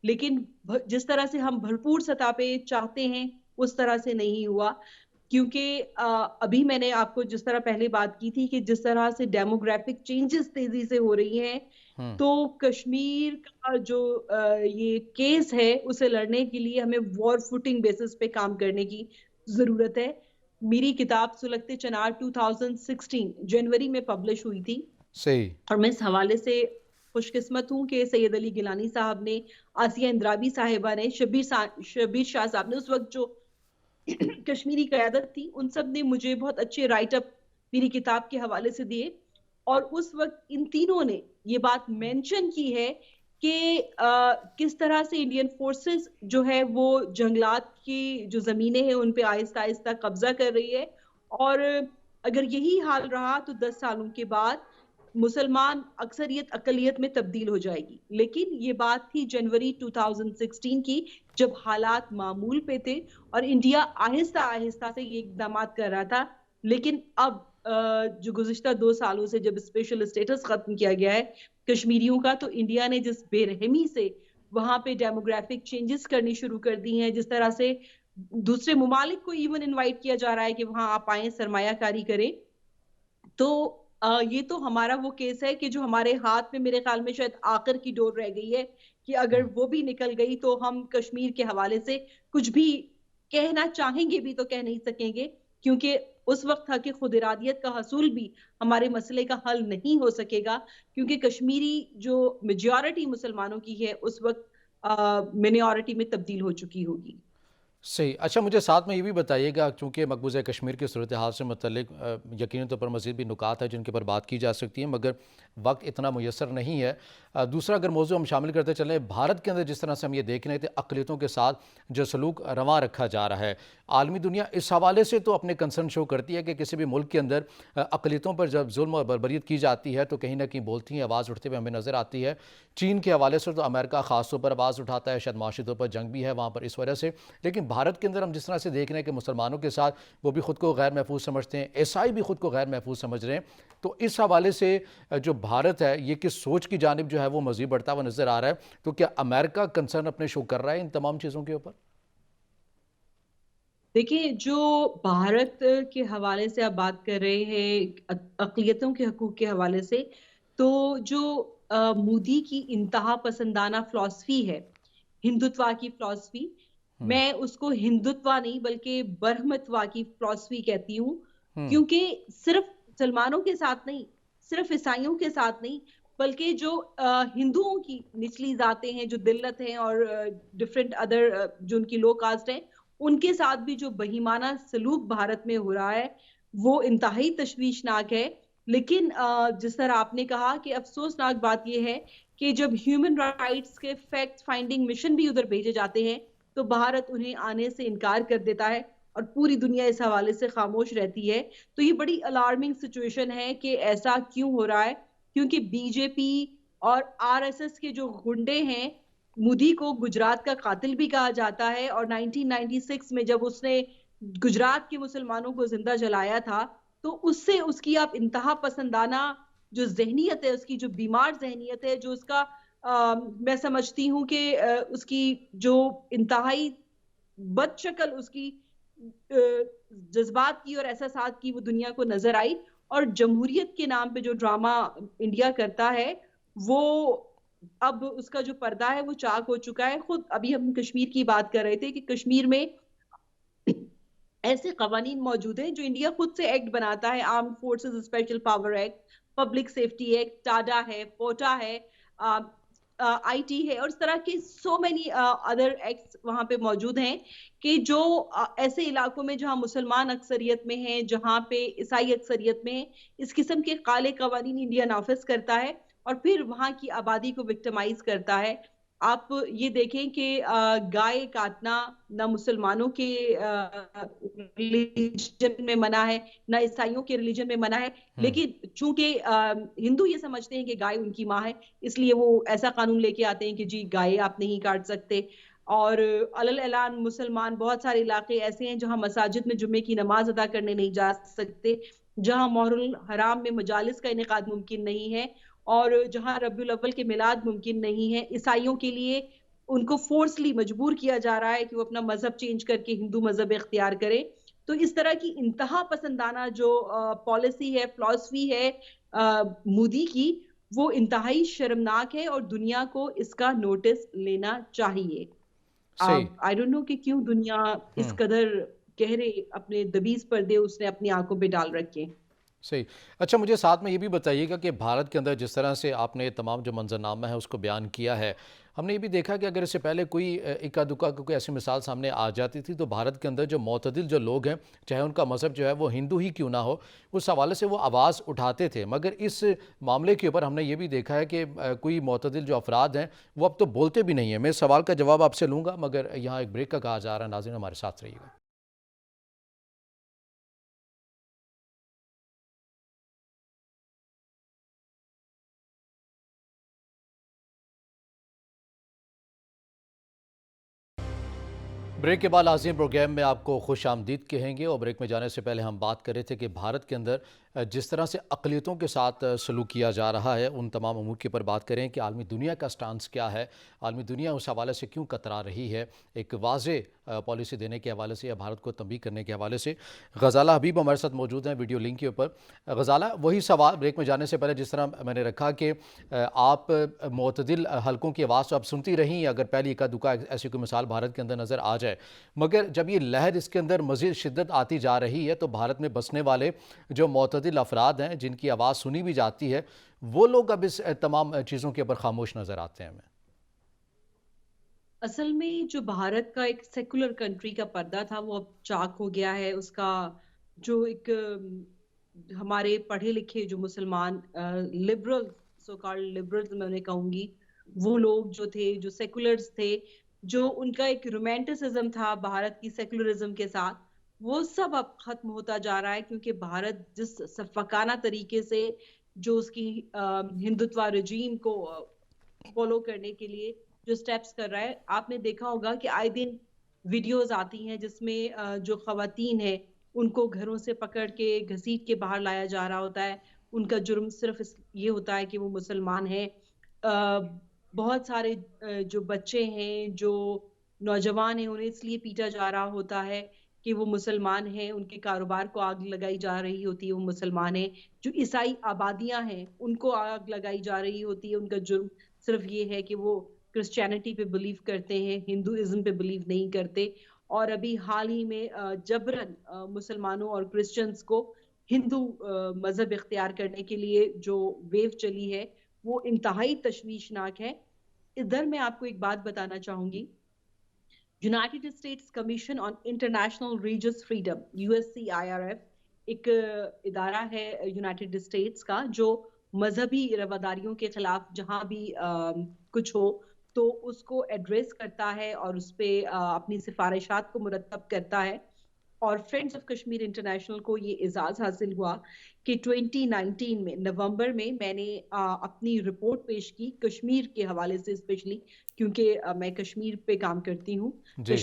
لیکن جس طرح سے ہم بھرپور سطح پہ چاہتے ہیں اس طرح سے نہیں ہوا. کیونکہ ابھی میں نے آپ کو جس طرح پہلے بات کی تھی کہ جس طرح سے ڈیموگرافک چینجز تیزی سے ہو رہی ہیں, تو کشمیر کا جو یہ کیس ہے اسے لڑنے کے لیے ہمیں وار فوٹنگ بیسس پہ کام کرنے کی ضرورت ہے. میری کتاب سلگتے چنار 2016 جنوری میں پبلش ہوئی تھی, صحیح. اور میں اس حوالے سے خوش قسمت ہوں کہ سید علی گیلانی صاحب نے, آسیہ اندرابی صاحبہ نے, شبیر شاہ صاحب نے, اس وقت جو کشمیری قیادت تھی, ان سب نے مجھے بہت اچھے رائٹ اپ میری کتاب کے حوالے سے دیے. اور اس وقت ان تینوں نے یہ بات مینشن کی ہے کہ کس طرح سے انڈین فورسز جو ہے وہ جنگلات کی جو زمینیں ہیں ان پہ آہستہ آہستہ قبضہ کر رہی ہے, اور اگر یہی حال رہا تو 10 سالوں کے بعد مسلمان اکثریت اقلیت میں تبدیل ہو جائے گی. لیکن یہ بات تھی جنوری 2016 کی, جب حالات معمول پہ تھے اور انڈیا آہستہ آہستہ سے یہ اقدامات کر رہا تھا. لیکن اب جو گزشتہ 2 سالوں سے جب اسپیشل اسٹیٹس ختم کیا گیا ہے کشمیریوں کا, تو انڈیا نے جس بے رحمی سے وہاں پہ ڈیموگرافک چینجز کرنی شروع کر دی ہیں, جس طرح سے دوسرے ممالک کو ایون انوائٹ کیا جا رہا ہے کہ وہاں آپ آئیں, سرمایہ کاری کریں, تو یہ تو ہمارا وہ کیس ہے کہ جو ہمارے ہاتھ میں میرے خیال میں شاید آخر کی ڈور رہ گئی ہے, کہ اگر وہ بھی نکل گئی تو ہم کشمیر کے حوالے سے کچھ بھی کہنا چاہیں گے بھی تو کہہ نہیں سکیں گے, کیونکہ اس وقت تھا کہ خود ارادیت کا حصول بھی ہمارے مسئلے کا حل نہیں ہو سکے گا, کیونکہ کشمیری جو میجورٹی مسلمانوں کی ہے اس وقت مینیورٹی میں تبدیل ہو چکی ہوگی. صحیح. اچھا, مجھے ساتھ میں یہ بھی بتائیے گا, چونکہ مقبوضہ کشمیر کی صورتحال سے متعلق یقینی طور پر مزید بھی نکات ہیں جن کے پر بات کی جا سکتی ہے, مگر وقت اتنا میسر نہیں ہے. دوسرا اگر موضوع ہم شامل کرتے چلیں, بھارت کے اندر جس طرح سے ہم یہ دیکھ رہے تھے اقلیتوں کے ساتھ جو سلوک رواں رکھا جا رہا ہے, عالمی دنیا اس حوالے سے تو اپنے کنسرن شو کرتی ہے کہ کسی بھی ملک کے اندر اقلیتوں پر جب ظلم اور بربریت کی جاتی ہے تو کہیں نہ کہیں بولتی ہیں, آواز اٹھتے ہوئے ہمیں نظر آتی ہے. چین کے حوالے سے تو امریکہ خاص طور پر آواز اٹھاتا ہے, شاید معاشی طور پر جنگ بھی ہے وہاں پر اس وجہ سے. لیکن بھارت کے اندر ہم جس طرح سے دیکھ رہے ہیں کہ مسلمانوں کے ساتھ وہ بھی خود کو غیر محفوظ سمجھتے ہیں, عیسائی بھی خود کو غیر محفوظ سمجھ رہے ہیں, تو اس حوالے سے جو بھارت ہے یہ کس سوچ کی جانب جو ہے وہ مزید بڑھتا ہوا نظر آ رہا ہے, تو کیا امریکہ کنسرن اپنے شو کر رہا ہے ان تمام چیزوں کے اوپر؟ دیکھیں, جو بھارت کے حوالے سے آپ بات کر رہے ہیں اقلیتوں کے حقوق کے حوالے سے, تو جو مودی کی انتہا پسندانہ فلسفی ہے, ہندوتوا کی فلسفی, میں اس کو ہندوتوا نہیں بلکہ برہمتوا کی فلسفی کہتی ہوں, کیونکہ صرف مسلمانوں کے ساتھ نہیں, صرف عیسائیوں کے ساتھ نہیں, بلکہ جو ہندوؤں کی نچلی ذاتیں ہیں جو دلت ہیں اور ڈفرینٹ ادر جو ان کی لو کاسٹ ہیں, ان کے ساتھ بھی جو بہیمانہ سلوک بھارت میں ہو رہا ہے وہ انتہائی تشویشناک ہے. لیکن جس طرح آپ نے کہا کہ افسوسناک بات یہ ہے کہ جب ہیومن رائٹس کے فیکٹ فائنڈنگ مشن بھی ادھر بھیجے جاتے ہیں تو بھارت انہیں آنے سے انکار کر دیتا ہے اور پوری دنیا اس حوالے سے خاموش رہتی ہے. تو یہ بڑی الارمنگ سچویشن ہے کہ ایسا کیوں ہو رہا ہے, کیونکہ بی جے پی اور آر ایس ایس کے جو غنڈے ہیں, مودی کو گجرات کا قاتل بھی کہا جاتا ہے, اور 1996 میں جب اس نے گجرات کے مسلمانوں کو زندہ جلایا تھا تو اس سے اس کی آپ انتہا پسندانہ جو ذہنیت ہے, اس کی جو بیمار ذہنیت ہے, جو اس کا میں سمجھتی ہوں کہ اس کی جو انتہائی بد شکل اس کی جذبات کی اور احساسات کی وہ دنیا کو نظر آئی. اور جمہوریت کے نام پہ جو ڈرامہ انڈیا کرتا ہے وہ اب اس کا جو پردہ ہے وہ چاک ہو چکا ہے. خود ابھی ہم کشمیر کی بات کر رہے تھے کہ کشمیر میں ایسے قوانین موجود ہیں جو انڈیا خود سے ایکٹ بناتا ہے, arm forces special power act, public safety act, TADA ہے, پوٹا ہے, آئی ٹی ہے, اور اس طرح کے سو مینی ادر ایکٹس وہاں پہ موجود ہیں کہ جو ایسے علاقوں میں جہاں مسلمان اکثریت میں ہیں, جہاں پہ عیسائی اکثریت میں ہیں, اس قسم کے کالے قوانین انڈیا نافذ کرتا ہے. اور پھر وہاں کی آبادی کو وکٹمائز کرتا ہے. آپ یہ دیکھیں کہ گائے کاٹنا نہ مسلمانوں کے ریلیجن میں منع ہے، نہ عیسائیوں کے ریلیجن میں منع ہے، لیکن چونکہ ہندو یہ سمجھتے ہیں کہ گائے ان کی ماں ہے، اس لیے وہ ایسا قانون لے کے آتے ہیں کہ جی گائے آپ نہیں کاٹ سکتے. اور علل اعلان مسلمان بہت سارے علاقے ایسے ہیں جہاں مساجد میں جمعے کی نماز ادا کرنے نہیں جا سکتے، جہاں محر الحرام میں مجالس کا انعقاد ممکن نہیں ہے، اور جہاں ربیع الاول کے میلاد ممکن نہیں ہے. عیسائیوں کے لیے ان کو فورسلی مجبور کیا جا رہا ہے کہ وہ اپنا مذہب چینج کر کے ہندو مذہب اختیار کرے. تو اس طرح کی انتہا پسندانہ جو پالیسی ہے، فلسفی ہے مودی کی، وہ انتہائی شرمناک ہے اور دنیا کو اس کا نوٹس لینا چاہیے. صحیح. آئی ڈونٹ نو کہ کیوں دنیا اس قدر گہرے اپنے دبیز پردے اس نے اپنی آنکھوں پہ ڈال رکھے. صحیح. اچھا مجھے ساتھ میں یہ بھی بتائیے گا کہ بھارت کے اندر جس طرح سے آپ نے تمام جو منظرنامہ ہے اس کو بیان کیا ہے، ہم نے یہ بھی دیکھا کہ اگر اس سے پہلے کوئی اکا دکا کوئی ایسی مثال سامنے آ جاتی تھی تو بھارت کے اندر جو معتدل جو لوگ ہیں، چاہے ان کا مذہب جو ہے وہ ہندو ہی کیوں نہ ہو، اس حوالے سے وہ آواز اٹھاتے تھے. مگر اس معاملے کے اوپر ہم نے یہ بھی دیکھا ہے کہ کوئی معتدل جو افراد ہیں وہ اب تو بولتے بھی نہیں ہیں. میں اس سوال کا جواب آپ سے لوں گا، مگر یہاں ایک بریک کا کہا جا رہا ہے. ناظرین ہمارے ساتھ رہیے گا. بریک کے بعد ناظرین پروگرام میں آپ کو خوش آمدید کہیں گے. اور بریک میں جانے سے پہلے ہم بات کر رہے تھے کہ بھارت کے اندر جس طرح سے اقلیتوں کے ساتھ سلوک کیا جا رہا ہے، ان تمام امور کے اوپر بات کریں کہ عالمی دنیا کا سٹانس کیا ہے، عالمی دنیا اس حوالے سے کیوں کترا رہی ہے ایک واضح پالیسی دینے کے حوالے سے یا بھارت کو تنبیہ کرنے کے حوالے سے. غزالہ حبیب ہمارے ساتھ موجود ہیں ویڈیو لنک کے اوپر. غزالہ، وہی سوال بریک میں جانے سے پہلے جس طرح میں نے رکھا کہ آپ معتدل حلقوں کی آواز تو آپ سنتی رہی، اگر پہلی اکا دکا ایسی کوئی مثال بھارت کے اندر نظر آ جائے، مگر جب یہ لہر اس کے اندر مزید شدت آتی جا رہی ہے تو بھارت میں بسنے والے جو معتدل افراد ہیں جن کی آواز سنی بھی جاتی ہے، وہ لوگ اب اس تمام چیزوں کے اوپر خاموش نظر آتے ہیں. ہمیں اصل میں جو بھارت کا ایک سیکولر کنٹری کا پردہ تھا وہ اب چاک ہو گیا ہے. اس کا جو ایک ہمارے پڑھے لکھے جو مسلمان لبرل سو کالڈ لبرل میں انہیں کہوں گی، وہ لوگ جو تھے، جو سیکولرز تھے، جو ان کا ایک رومانٹسزم تھا بھارت کی سیکولرزم کے ساتھ، وہ سب اب ختم ہوتا جا رہا ہے. کیونکہ بھارت جس سفاکانہ طریقے سے جو اس کی ہندوتوا رجیم کو فالو کرنے کے لیے جو سٹیپس کر رہا ہے، آپ نے دیکھا ہوگا کہ آئے دن ویڈیوز آتی ہیں جس میں جو خواتین ہیں ان کو گھروں سے پکڑ کے گھسیٹ کے باہر لایا جا رہا ہوتا ہے. ان کا جرم صرف یہ ہوتا ہے کہ وہ مسلمان ہیں. بہت سارے جو بچے ہیں، جو نوجوان ہیں، انہیں اس لیے پیٹا جا رہا ہوتا ہے کہ وہ مسلمان ہیں. ان کے کاروبار کو آگ لگائی جا رہی ہوتی ہے، وہ مسلمان ہیں. جو عیسائی آبادیاں ہیں ان کو آگ لگائی جا رہی ہوتی ہے. ان کا جرم صرف یہ ہے کہ وہ کرسچینٹی پہ بلیو کرتے ہیں، ہندوازم پہ بلیو نہیں کرتے. اور ابھی حال ہی میں جبرن مسلمانوں اور کرسچنز کو ہندو مذہب اختیار کرنے کے لیے جو ویو چلی ہے وہ انتہائی تشویشناک ہے. ادھر میں آپ کو ایک بات بتانا چاہوں گی. United States commission on international religious freedom USCIRF ایک ادارہ ہے یونائٹڈ اسٹیٹس کا جو مذہبی رواداریوں کے خلاف جہاں بھی کچھ ہو تو اس کو ایڈریس کرتا ہے اور اس پہ اپنی سفارشات کو مرتب کرتا ہے. اور فرینڈز آف کشمیر انٹرنیشنل کو یہ اعزاز حاصل ہوا کہ 2019 میں نومبر میں نے اپنی رپورٹ پیش کی کشمیر کے حوالے سے، اسپیشلی کیونکہ میں کشمیر پہ کام کرتی ہوں، جی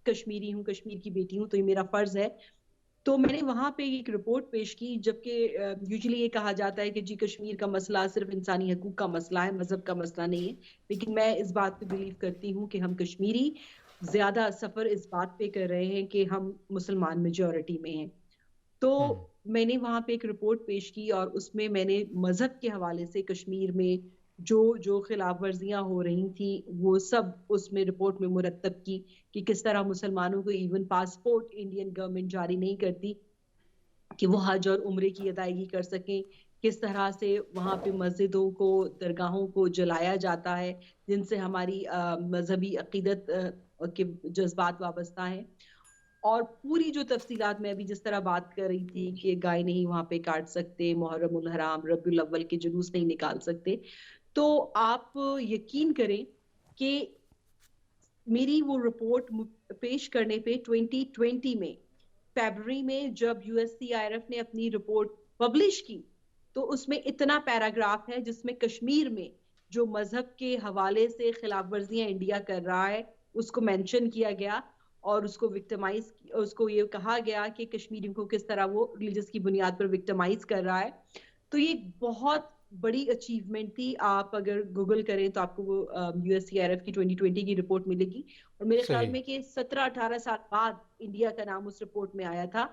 کشمیری ہوں، کشمیر کی بیٹی ہوں، تو یہ میرا فرض ہے. تو میں نے وہاں پہ ایک رپورٹ پیش کی، جبکہ یوزلی یہ کہا جاتا ہے کہ جی کشمیر کا مسئلہ صرف انسانی حقوق کا مسئلہ ہے، مذہب کا مسئلہ نہیں ہے. لیکن میں اس بات پہ بلیو کرتی ہوں کہ ہم کشمیری زیادہ سفر اس بات پہ کر رہے ہیں کہ ہم مسلمان میجورٹی میں ہیں. تو میں نے وہاں پہ ایک رپورٹ پیش کی اور اس میں میں نے مذہب کے حوالے سے کشمیر میں جو خلاف ورزیاں ہو رہی تھیں وہ سب اس میں رپورٹ میں مرتب کی کہ کس طرح مسلمانوں کو ایون پاسپورٹ انڈین گورنمنٹ جاری نہیں کرتی کہ وہ حج اور عمرے کی ادائیگی کر سکیں. کس طرح سے وہاں پہ مسجدوں کو، درگاہوں کو جلایا جاتا ہے جن سے ہماری مذہبی عقیدت کے جذبات وابستہ ہیں. اور پوری جو تفصیلات میں ابھی جس طرح بات کر رہی تھی کہ گائے نہیں وہاں پہ کاٹ سکتے، محرم الحرام ربیع الاول کے جلوس نہیں نکال سکتے، تو آپ یقین کریں کہ میری وہ رپورٹ پیش کرنے پہ 2020 میں فیبرری میں جب U S C I R F نے اپنی رپورٹ پبلش کی تو اس میں اتنا پیراگراف ہے جس میں کشمیر میں جو مذہب کے حوالے سے خلاف ورزیاں انڈیا کر رہا ہے اس کو مینشن کیا گیا اور اس کو وکٹمائز اس کو یہ کہا گیا کہ کشمیریوں کو کس طرح وہ ریلیجس کی بنیاد پر وکٹمائز کر رہا ہے. تو یہ بہت بڑی اچیومنٹ تھی. آپ اگر گوگل کریں تو آپ کو وہ U S C R F کی 2020 کی رپورٹ ملے گی اور میرے خیال صحیح. میں کہ 17-18 سال بعد انڈیا کا نام اس رپورٹ میں آیا تھا,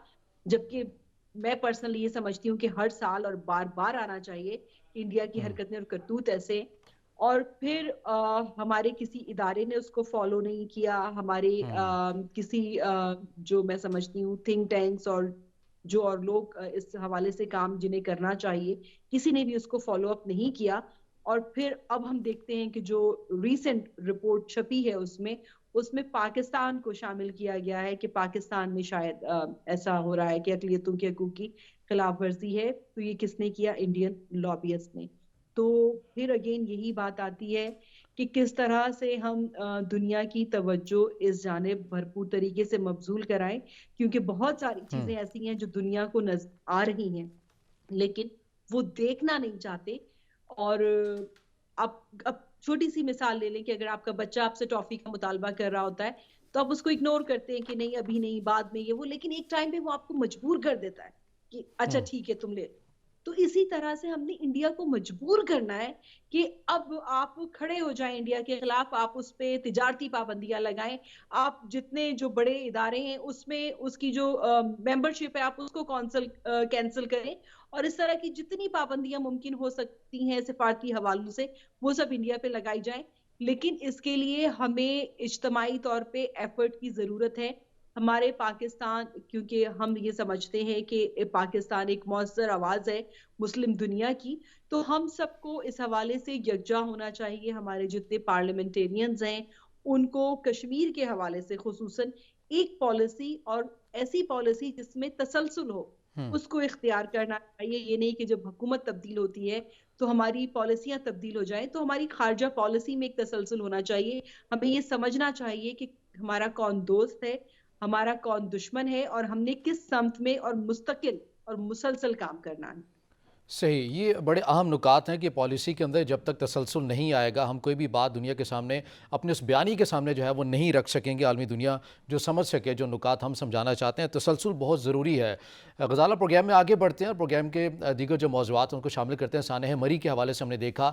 جبکہ میں پرسنلی یہ سمجھتی ہوں کہ ہر سال اور بار بار آنا چاہیے. انڈیا کی حرکتیں اور کرتوت ایسے, اور پھر ہمارے کسی ادارے نے اس کو فالو نہیں کیا, ہمارے کسی جو میں سمجھتی ہوں تھنک ٹینکس اور جو اور لوگ اس حوالے سے کام جنہیں کرنا چاہیے کسی نے بھی اس کو فالو اپ نہیں کیا. اور پھر اب ہم دیکھتے ہیں کہ جو ریسنٹ رپورٹ چھپی ہے اس میں پاکستان کو شامل کیا گیا ہے کہ پاکستان میں شاید ایسا ہو رہا ہے کہ اقلیتوں کے حقوق کی خلاف ورزی ہے. تو یہ کس نے کیا؟ انڈین لابیسٹ نے. تو پھر اگین یہی بات آتی ہے کہ کس طرح سے ہم دنیا کی توجہ اس جانب بھرپور طریقے سے مبذول کرائیں, کیونکہ بہت ساری چیزیں ایسی ہیں جو دنیا کو نظر آ رہی ہیں لیکن وہ دیکھنا نہیں چاہتے. اور اب چھوٹی سی مثال لے لیں کہ اگر آپ کا بچہ آپ سے ٹافی کا مطالبہ کر رہا ہوتا ہے تو آپ اس کو اگنور کرتے ہیں کہ نہیں ابھی نہیں, بعد میں یہ وہ, لیکن ایک ٹائم پہ وہ آپ کو مجبور کر دیتا ہے کہ اچھا ٹھیک ہے تم لے. تو اسی طرح سے ہم نے انڈیا کو مجبور کرنا ہے کہ اب آپ کھڑے ہو جائیں انڈیا کے خلاف, آپ اس پہ تجارتی پابندیاں لگائیں, آپ جتنے جو بڑے ادارے ہیں اس میں اس کی جو ممبرشپ ہے آپ اس کو کینسل کریں, اور اس طرح کی جتنی پابندیاں ممکن ہو سکتی ہیں سفارتی حوالوں سے وہ سب انڈیا پہ لگائی جائیں. لیکن اس کے لیے ہمیں اجتماعی طور پہ ایفرٹ کی ضرورت ہے. ہمارے پاکستان, کیونکہ ہم یہ سمجھتے ہیں کہ پاکستان ایک مؤثر آواز ہے مسلم دنیا کی, تو ہم سب کو اس حوالے سے یکجا ہونا چاہیے. ہمارے جتنے پارلیمنٹیرینز ہیں ان کو کشمیر کے حوالے سے خصوصاً ایک پالیسی, اور ایسی پالیسی جس میں تسلسل ہو, اس کو اختیار کرنا چاہیے. یہ نہیں کہ جب حکومت تبدیل ہوتی ہے تو ہماری پالیسیاں تبدیل ہو جائیں. تو ہماری خارجہ پالیسی میں ایک تسلسل ہونا چاہیے. ہمیں یہ سمجھنا چاہیے کہ ہمارا کون دوست ہے, ہمارا کون دشمن ہے, اور ہم نے کس سمت میں اور مستقل اور مسلسل کام کرنا ہے. صحیح. یہ بڑے اہم نکات ہیں کہ پالیسی کے اندر جب تک تسلسل نہیں آئے گا ہم کوئی بھی بات دنیا کے سامنے اپنے اس بیانی کے سامنے جو ہے وہ نہیں رکھ سکیں گے. عالمی دنیا جو سمجھ سکے جو نکات ہم سمجھانا چاہتے ہیں, تسلسل بہت ضروری ہے. غزالہ, پروگرام میں آگے بڑھتے ہیں, پروگرام کے دیگر جو موضوعات ہیں ان کو شامل کرتے ہیں. سانحہ مری کے حوالے سے ہم نے دیکھا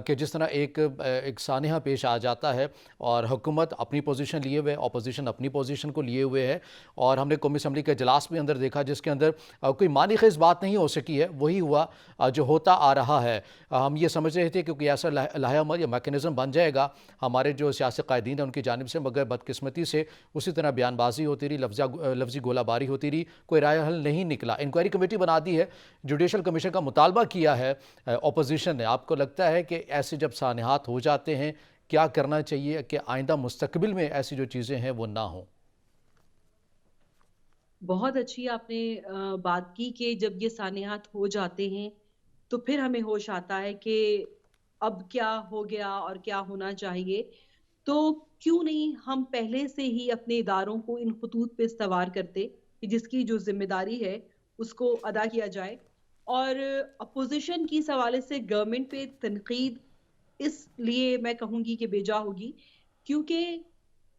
کہ جس طرح ایک سانحہ پیش آ جاتا ہے اور حکومت اپنی پوزیشن لیے ہوئے, اپوزیشن اپنی پوزیشن کو لیے ہوئے ہے, اور ہم نے قومی اسمبلی کا اجلاس بھی اندر دیکھا جس کے اندر کوئی معنی خیز بات نہیں ہو سکی ہے. وہی ہوا جو ہوتا آ رہا ہے. ہم یہ سمجھ رہے تھے کہ کوئی ایسا لائحہ عمل یا میکنزم بن جائے گا ہمارے جو سیاسی قائدین ہیں ان کی جانب سے, مگر بدقسمتی سے اسی طرح بیان بازی ہوتی رہی, لفظی گولہ باری ہوتی رہی, کوئی رائے حل نہیں نکلا. انکوائری کمیٹی بنا دی ہے, جوڈیشل کمیشن کا مطالبہ کیا ہے اپوزیشن نے. آپ کو لگتا ہے کہ ایسے جب سانحات ہو جاتے ہیں کیا کرنا چاہیے کہ آئندہ مستقبل میں ایسی جو چیزیں ہیں وہ نہ ہوں؟ بہت اچھی آپ نے بات کی کہ جب یہ سانحات ہو جاتے ہیں تو پھر ہمیں ہوش آتا ہے کہ اب کیا ہو گیا اور کیا ہونا چاہیے. تو کیوں نہیں ہم پہلے سے ہی اپنے اداروں کو ان خطوط پہ استوار کرتے کہ جس کی جو ذمہ داری ہے اس کو ادا کیا جائے. اور اپوزیشن کی اس حوالے سے گورنمنٹ پہ تنقید اس لیے میں کہوں گی کہ بیجا ہوگی کیونکہ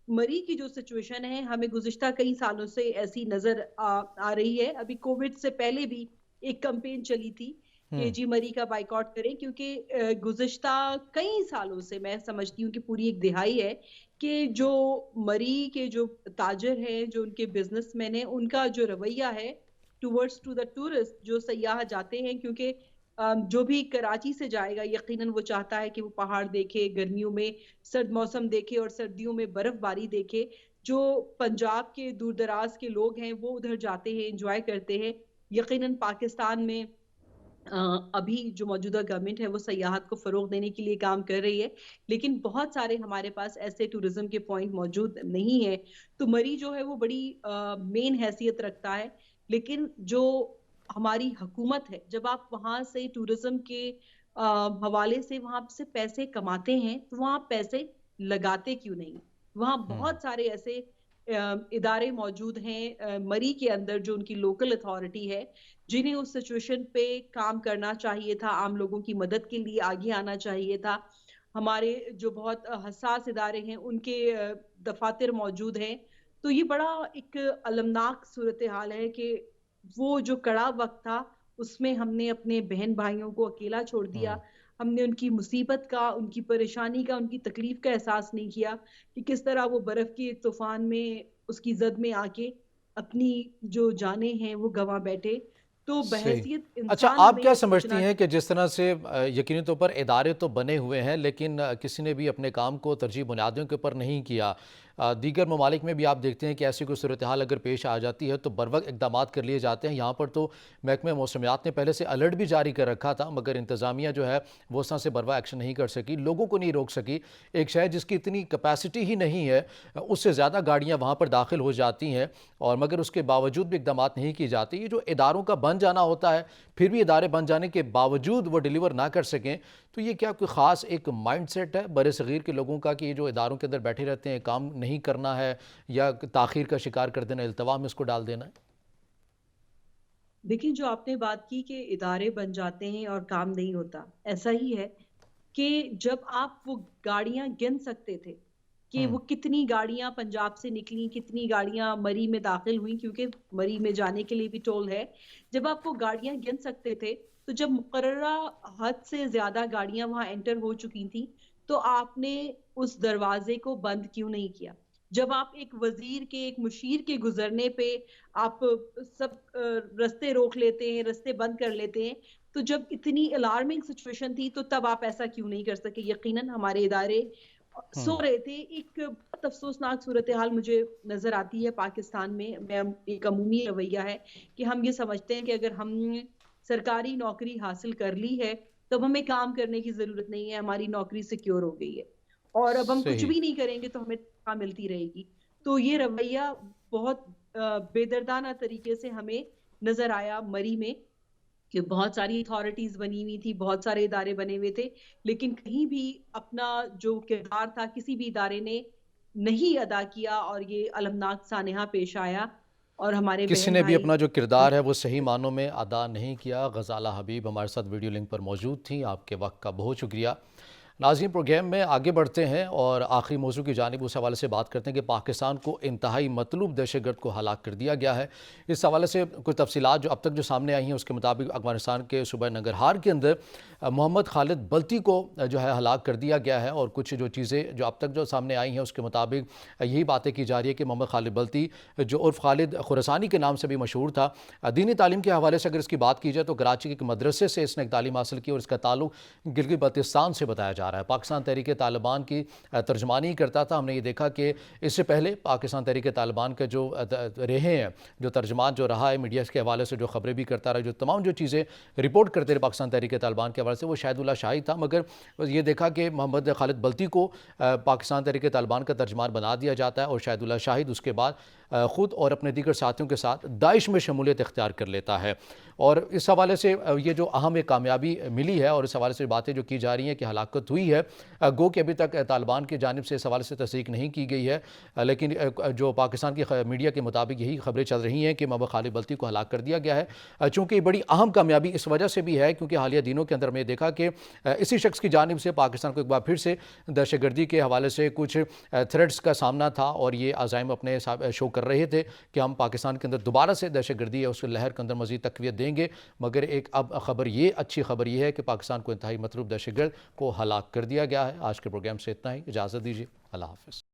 مری کی جو سچویشن ہے ہمیں گزشتہ کئی سالوں سے ایسی نظر آ رہی ہے. ابھی کووڈ سے پہلے بھی ایک کمپین چلی تھی کہ جی مری کا بائیکاٹ کریں, کیونکہ گزشتہ کئی سالوں سے میں سمجھتی ہوں کہ پوری ایک دہائی ہے کہ جو مری کے جو تاجر ہیں, جو ان کے بزنس مین ہیں, ان کا جو رویہ ہے ٹورڈز ٹو دا ٹورسٹ, جو سیاح جاتے ہیں, کیونکہ جو بھی کراچی سے جائے گا یقیناً وہ چاہتا ہے کہ وہ پہاڑ دیکھے, گرمیوں میں سرد موسم دیکھے اور سردیوں میں برف باری دیکھے. جو پنجاب کے دور دراز کے لوگ ہیں وہ ادھر جاتے ہیں, انجوائے کرتے ہیں. یقیناً پاکستان میں अभी जो मौजूदा गवर्नमेंट है वो सयाहत को फ़रोग़ देने के लिए काम कर रही है, लेकिन बहुत सारे हमारे पास ऐसे टूरिज़्म के पॉइंट मौजूद नहीं है। तो मरी जो है वो बड़ी मेन हैसियत रखता है, लेकिन जो हमारी हुकूमत है, जब आप वहाँ से टूरिज़्म के हवाले से वहाँ से पैसे कमाते हैं, तो वहाँ पैसे लगाते क्यों नहीं? वहाँ हम्म। बहुत सारे ऐसे इदारे मौजूद हैं मरी के अंदर जो उनकी लोकल अथॉरिटी है, जिन्हें उस सिचुएशन पे काम करना चाहिए था, आम लोगों की मदद के लिए आगे आना चाहिए था। हमारे जो बहुत हसास इदारे हैं, उनके दफ़ातर मौजूद हैं। तो ये बड़ा एक अलमनाक सूरत-ए-हाल है कि वो जो कड़ा वक़्त था, उसमें हमने अपने बहन-भाइयों को अकेला छोड़ दिया। हम्म। हमने उनकी मुसीबत का, उनकी परेशानी का, उनकी तकलीफ़ का एहसास नहीं किया कि किस तरह वो बर्फ़ के तूफ़ान में उसकी ज़द में आके अपनी जो जानें हैं, वो गँवा बैठे। तो सही। बहैसियत अच्छा, इंसान आप हमें क्या ये समझती सोचना हैं कि जिस तरह से यकीनी तौर पर इदारे तो बने हुए हैं, लेकिन किसी ने भी अपने काम को तरजीह बुनियादों के ऊपर नहीं किया। दीगर ममालिक में भी आप देखते हैं कि ऐसी कोई सूरत हाल अगर पेश आ जाती है तो बरवक़्त इक़दामात कर लिए जाते हैं। यहाँ पर तो महकमे मौसमियात ने पहले से अलर्ट भी जारी कर रखा था, मगर इंतज़ामिया जो है वो उस तरह से बरवक़्त एक्शन नहीं कर सकी, लोगों को नहीं रोक सकी। एक शहर जिसकी इतनी कैपेसिटी ही नहीं है, उससे ज़्यादा गाड़ियाँ वहाँ पर दाखिल हो जाती हैं, और मगर उसके बावजूद भी इक़दामात नहीं की जाती। ये जो इदारों का बन जाना होता है, फिर भी इदारे बन जाने के बावजूद वो डिलीवर ना कर सकें, तो ये क्या कोई ख़ास एक माइंडसेट है बरे-सग़ीर के लोगों का कि ये जो इदारों के अंदर बैठे रहते हैं, काम नहीं करना है या ताख़ीर का शिकार कर देना, इल्तवा में इसको डाल देना है? देखिए, जो आपने बात की कि इदारे बन जाते हैं और काम नहीं होता, ऐसा ही है कि जब आप वो गाड़ियाँ गिन सकते थे कि वो हुँ। कितनी गाड़ियाँ पंजाब से निकलीं, कितनी गाड़ियाँ मरी में दाखिल हुईं क्योंकि मरी में जाने के लिए भी टोल है। जब आप वो गाड़ियाँ गिन सकते थे, तो जब मुकर्ररा हद से ज़्यादा गाड़ियाँ वहाँ एंटर हो चुकी थीं, तो आपने उस दरवाज़े को बंद क्यों नहीं किया? जब आप एक वज़ीर के, एक मुशीर के गुज़रने पे आप सब रास्ते रोक लेते हैं, रास्ते बंद कर लेते हैं, तो जब इतनी अलार्मिंग सिचुएशन थी, तो तब आप ऐसा क्यों नहीं कर सके? यकीनन हमारे इदारे सो हुँ। रहे थे। एक बहुत अफ़सोसनाक सूरत-ए-हाल मुझे नज़र आती है पाकिस्तान में। एक अमूमी रवैया है कि हम ये समझते हैं कि अगर हमने सरकारी नौकरी हासिल कर ली है, तब हमें काम करने की ज़रूरत नहीं है, हमारी नौकरी सिक्योर हो गई है। और अब हम कुछ सही। भी नहीं करेंगे तो हमें तनख्वाह मिलती रहेगी। तो ये रवैया बहुत बेदर्दाना तरीके से हमें नज़र आया मरी में कि बहुत सारी अथॉरिटीज़ बनी हुई थी, बहुत सारे इदारे बने हुए थे, लेकिन कहीं भी अपना जो किरदार था किसी भी इदारे ने नहीं अदा किया और ये अलमनाक सानहा पेश आया और हमारे किसी ने भी बहन-भाई अपना जो किरदार है वो सही मानों में अदा नहीं किया। ग़ज़ाला हबीब हमारे साथ वीडियो लिंक पर मौजूद थीं, आपके वक़्त का बहुत शुक्रिया। नाज़रीन, प्रोग्राम में आगे बढ़ते हैं और आखिरी मौज़ू की जानिब उस हवाले से बात करते हैं कि पाकिस्तान को इंतहाई मतलूब दहशतगर्द को हलाक कर दिया गया है। इस हवाले से कुछ तफसीलात जो अब तक जो सामने आई हैं उसके मुताबिक अफ़गानिस्तान के सूबा नंगरहार के अंदर मोहम्मद खालिद बल्ती को जो है हलाक कर दिया गया है, और कुछ जो चीज़ें जो अब तक जो सामने आई हैं उसके मुताबिक यही बातें की जा रही है कि मोहम्मद खालिद बल्ती, जो उर्फ़ खालिद खुरासानी के नाम से भी मशहूर था, दीनी तालीम के हवाले से अगर इसकी बात की जाए तो कराची के एक मदरसे से इसने तालीम हासिल की और इसका ताल्लुक गिलगित बल्तिस्तान से बताया जा रहा है। पाकिस्तान तहरीक तालिबान की तर्जमानी करता था। हमने ये देखा कि इससे पहले पाकिस्तान तहरीक तालिबान के जो रहे हैं, जो तर्जमान जो रहा है मीडिया के हवाले से, जो खबरें भी करता रहा, जो तमाम जो चीज़ें रिपोर्ट करते रहे पाकिस्तान तहरीक तालिबान के हवाले से, वो शाहिदुल्लाह शाही था। मगर ये देखा कि मोहम्मद खालिद बल्ती को पाकिस्तान तहरीक तालिबान का तर्जमान बना दिया जाता है और शाहिदुल्लाह शाहिद उसके बाद ख़ुद और अपने दीगर साथियों के साथ दाइश में शमूलियत इख्तियार कर लेता है। और इस हवाले से ये जो अहम एक कामयाबी मिली है और इस हवाले से बातें जो की जा रही हैं कि हलाकत हुई है, गो कि अभी तक तालिबान की जानिब से इस हवाले से तस्दीक नहीं की गई है, लेकिन जो पाकिस्तान की मीडिया के मुताबिक यही खबरें चल रही हैं कि मोहम्मद खालिद बल्ती को हलाक कर दिया गया है। चूँकि बड़ी अहम कामयाबी इस वजह से भी है क्योंकि हालिया दिनों के अंदर हमने देखा कि इसी शख्स की जानिब से पाकिस्तान को एक बार फिर से दहशतगर्दी के हवाले से कुछ थ्रेट्स का सामना था और ये अज़ाइम अपने शो कर रहे थे कि हम पाकिस्तान के अंदर दोबारा से दहशतगर्दी है उस लहर के अंदर मज़ीद तक़वियत देंगे। मगर एक अब खबर ये अच्छी खबर ये है कि पाकिस्तान को इंतहाई मतलूब दहशतगर्द को हलाक कर दिया गया है। आज के प्रोग्राम से इतना ही, इजाज़त दीजिए, अल्लाह हाफ़िज़।